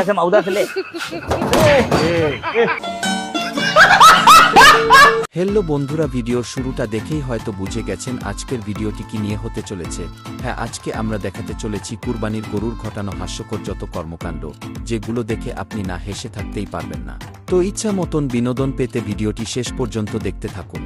से मौदा से ले। হ্যালো বন্ধুরা, ভিডিওর শুরুটা দেখেই হয়তো বুঝে গেছেন আজকের ভিডিওটি কি নিয়ে হতে চলেছে। হ্যাঁ, আজকে আমরা দেখাতে চলেছি কুরবানির গরুর ঘটানো হাস্যকর যত কর্মকাণ্ড, যেগুলো দেখে আপনি না হেসে থাকতেই পারবেন না। তো ইচ্ছা মতন বিনোদন পেতে ভিডিওটি শেষ পর্যন্ত দেখতে থাকুন।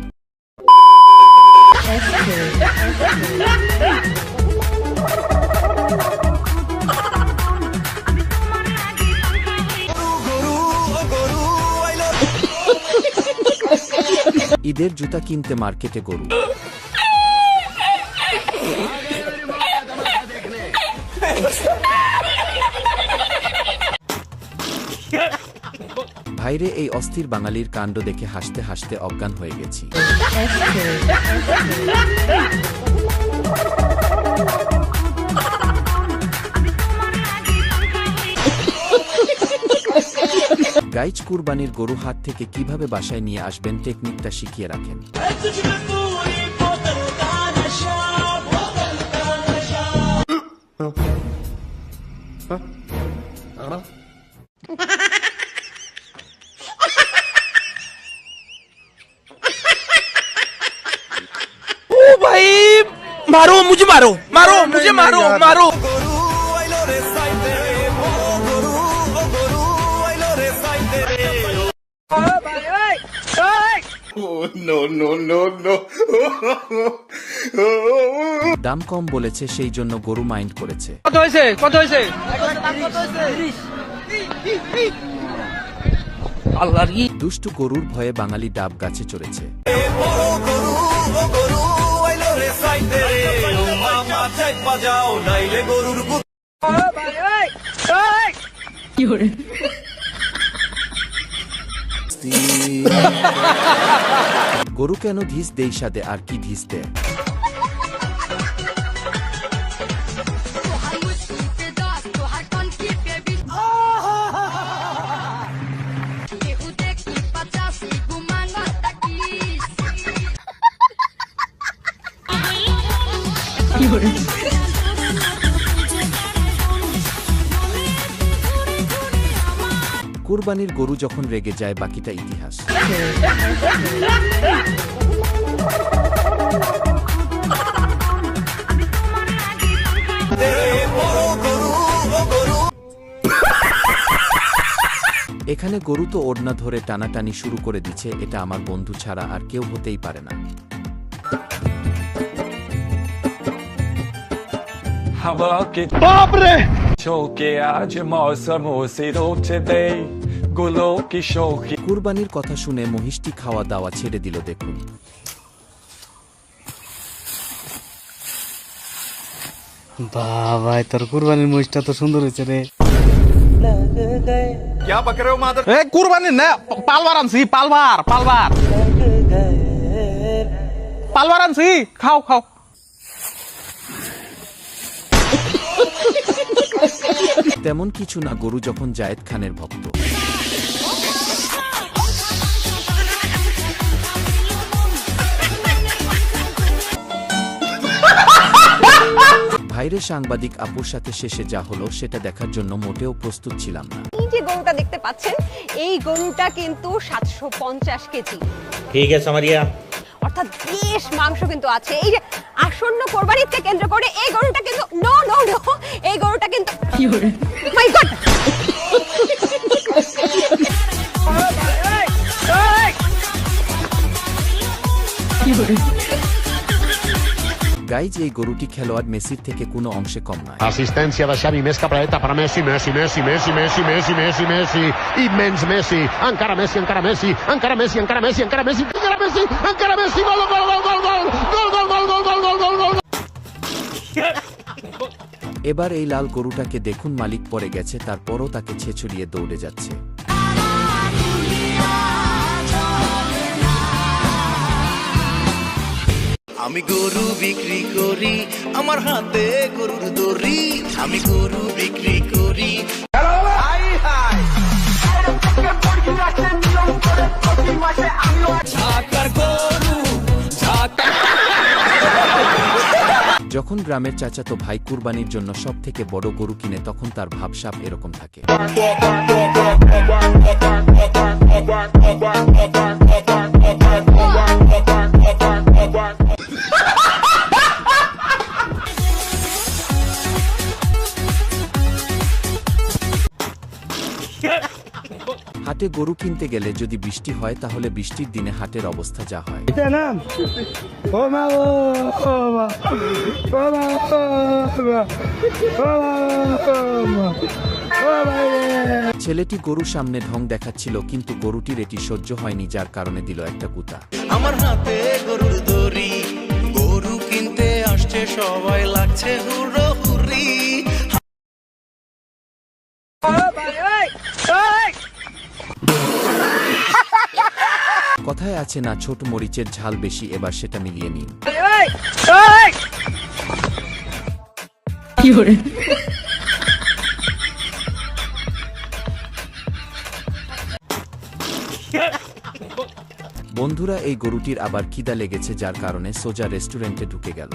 ঈদের জুতা কিনতে মার্কেটে গরু। ভাইরে, এই অস্থির বাঙালির কাণ্ড দেখে হাসতে হাসতে অজ্ঞান হয়ে গেছি। গাইজ, কুরবানির গরু হাট থেকে কিভাবে বাসায় নিয়ে আসবেন টেকনিকটা শিখিয়ে রাখেন। ओ भाई, मारो मुझे, मारो मारो मुझे, मारो मारो। দাম কম বলেছে, সেই জন্য গরু মাইন্ড করেছে। কত হয়েছে, কত হয়েছে? আল্লাহর কি দুষ্টু গরুর ভয়ে বাঙালি ডাব গাছে চড়েছে। গরু কেন ধিস দেই সাদে, আর কি ধিস দেয়? কুরবানির গরু যখন রেগে যায়, বাকিটা ইতিহাস। এখানে গরু তো ওড়না ধরে টানাটানি শুরু করে দিচ্ছে। এটা আমার বন্ধু ছাড়া আর কেউ হতেই পারে না। बाप रे शौके आज मौसम सिरो दे गुलो की शौकी। কুরবানির কথা শুনে মহিষটি খাওয়া দাওয়া ছেড়ে দিল, দেখুন। বাবা, তোর কুরবানির মহিষটা তো সুন্দর হয়েছে রে। क्या पक रहे हो मादर? এ কুরবানি না, পালবার আনছি, পালবার পালবার পালবার আনছি, খাও খাও। তেমন কিছু না, গরু যখন জায়েদ খানের ভক্ত। ভাইরে, সাংবাদিক আপুর সাথে শেষে যা হলো সেটা দেখার জন্য মোটেও প্রস্তুত ছিলাম না। এই যে গরুটা দেখতে পাচ্ছেন, এই গরুটা কিন্তু 750 কেজি। ठीक है समरिया। অর্থাৎ বেশ মাংস কিন্তু আছে। এই যে আসন্ন কোরবানিকে কেন্দ্র করে এই গরুটা কিন্তু নো নো নো, এই গরুটা কিন্তু মাই গড। গাইজ, এই গরুটি খেলোয়াড় মেসির থেকে কোনো অংশে কম নয়। Assistència de Xavi, més capradeta per a Messi, Messi, Messi, Messi, Messi, Messi, Messi, Messi, immens Messi, encara Messi, encara Messi, encara Messi, encara Messi, encara Messi, encara Messi, encara Messi, gol, gol, gol, gol, gol, gol, gol, gol, gol, gol, gol, gol, gol. এবার এই লাল গরুটাকে দেখুন, মালিক পড়ে গেছে, তারপরও তাকে ছেঁচড়িয়ে দৌড়ে যাচ্ছে। আমি গরু বিক্রি করি, আমার হাতে গরুর দড়ি, আমি গরু বিক্রি করি। যখন গ্রামের চাচাতো ভাই কুরবানির জন্য সব থেকে বড় গরু কিনে তখন তার ভাবসাব এরকম থাকে। হাটে গরু কিনতে গেলে যদি বৃষ্টি হয় তাহলে বৃষ্টির দিনে হাটের অবস্থা যা হয়। ছেলেটি গরু সামনে ঢং দেখাচ্ছিল কিন্তু গরুটির এটি সহ্য হয়নি, যার কারণে দিল একটা গুতা। আমার হাতে গরুর দড়ি, গরু কিনতে আসছে সবাই, লাগছে হুরো হুরি। কথায় আছে না, ছোট মরিচের ঝাল বেশি, এবার সেটা মিলিয়ে নিন। বন্ধুরা, এই গরুটির আবার খিদা লেগেছে, যার কারণে সোজা রেস্টুরেন্টে ঢুকে গেল।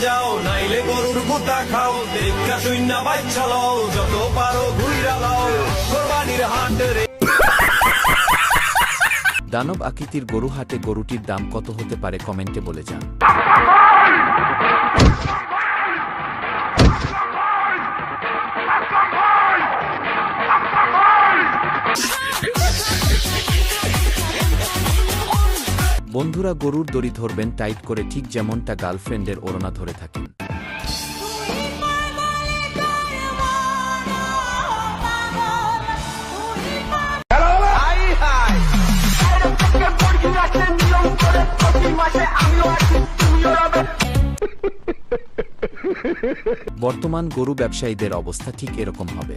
যাও নাইলে গরুর গুতা খাও, দেখা শূন্য বাচ্চা লও, যত পারো ঘুইরা লাও কোরবানির হাট রে। দানব আকৃতির গরু হাটে গরুটির দাম কত হতে পারে কমেন্টে বলে যান। বন্ধুরা, গরুর দড়ি ধরবেন টাইট করে, ঠিক যেমনটা গার্লফ্রেন্ডের ওড়না ধরে থাকেন। বর্তমান গরু ব্যবসায়ীদের অবস্থা ঠিক এরকম হবে।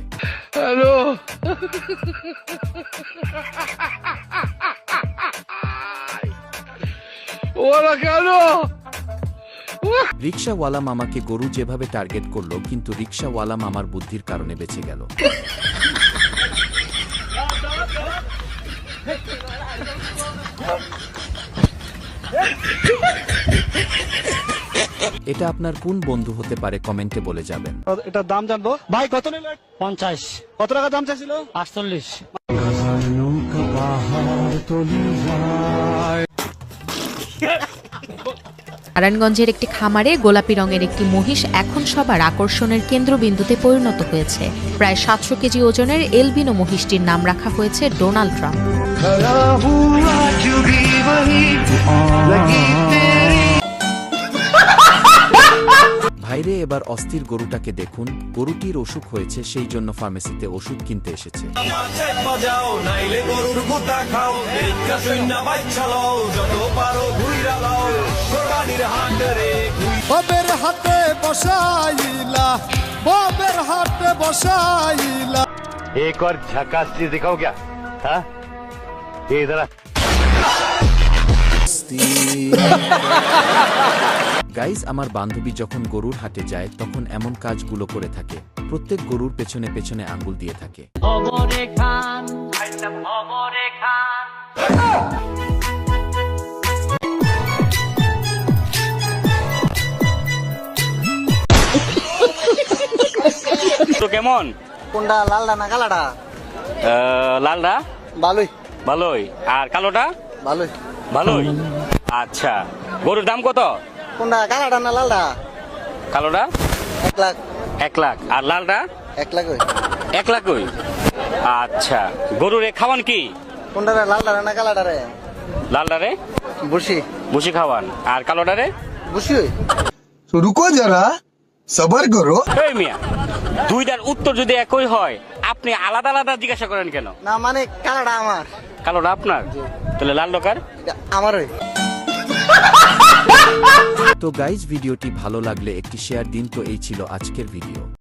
রিকশাওয়ালা মামাকে গরু যেভাবে টার্গেট করলো, কিন্তু রিকশাওয়ালা মামার বুদ্ধির কারণে বেঁচে গেল। এটা আপনার কোন বন্ধু হতে পারে কমেন্টে বলে যাবেন। এটার দাম জানবো ভাই, কত নিল? 50। কত টাকা দাম চাইছিল? 48। নারায়ণগঞ্জের একটি খামারে গোলাপি রঙের একটি মহিষ এখন সবার আকর্ষণের কেন্দ্রবিন্দুতে পরিণত হয়েছে। প্রায় 700 কেজি ওজনের এলবিনো মহিষটির নাম রাখা হয়েছে ডোনাল্ড ট্রাম্প। ভাইরে, এবার অস্থির গরুটাকে দেখুন। গরুটির অসুখ হয়েছে, সেই জন্য ফার্মেসিতে ওষুধ কিনতে এসেছে। যাও নাইলে গরুর গুতা খাও, দেখা শূন্য বাচ্চা লও, যত পারো ঘুইরা লাও কোরবানির হাট রে। বাবের হাতে বসাইলা, বাবের হাতে বসাইলা। एक और झकास चीज दिखाओ क्या? हाँ? ये इधर आ। গাইজ, আমার বান্ধবী যখন গরুর হাটে যায় তখন এমন কাজগুলো করে থাকে। প্রত্যেক গরুর পেছনে পেছনে আঙ্গুল দিয়ে থাকে। তো কেমন? কোনটা, লালটা না কালাটা? লালটা ভালোই। ভালোই। আর কালোটা? ভালোই। ভালোই। আচ্ছা, গরুর দাম কত? কোনটা, কালাটা না লালটা? কালোটা 1 লাখ। 1 লাখ। আর লালটা? 1 লাখ। 1 লাখ। আচ্ছা, গরুরে খাওয়ান কি? কোনটা, লালটা না কালাটা রে? লালটারে বুসি। ভুসি খাওয়ান। আর কালোটারে? বুসি। রুকো যারা, সবার করো। এই মিয়া, দুইটার উত্তর যদি একই হয় আপনি আলাদা আলাদা জিজ্ঞাসা করেন কেন? না মানে কালাটা আমার। কালোটা আপনার? তাহলে লাল ডকার আমারই। তো গাইজ, ভিডিওটি ভালো লাগলে একটি শেয়ার দিন। তো এই ছিল আজকের ভিডিও।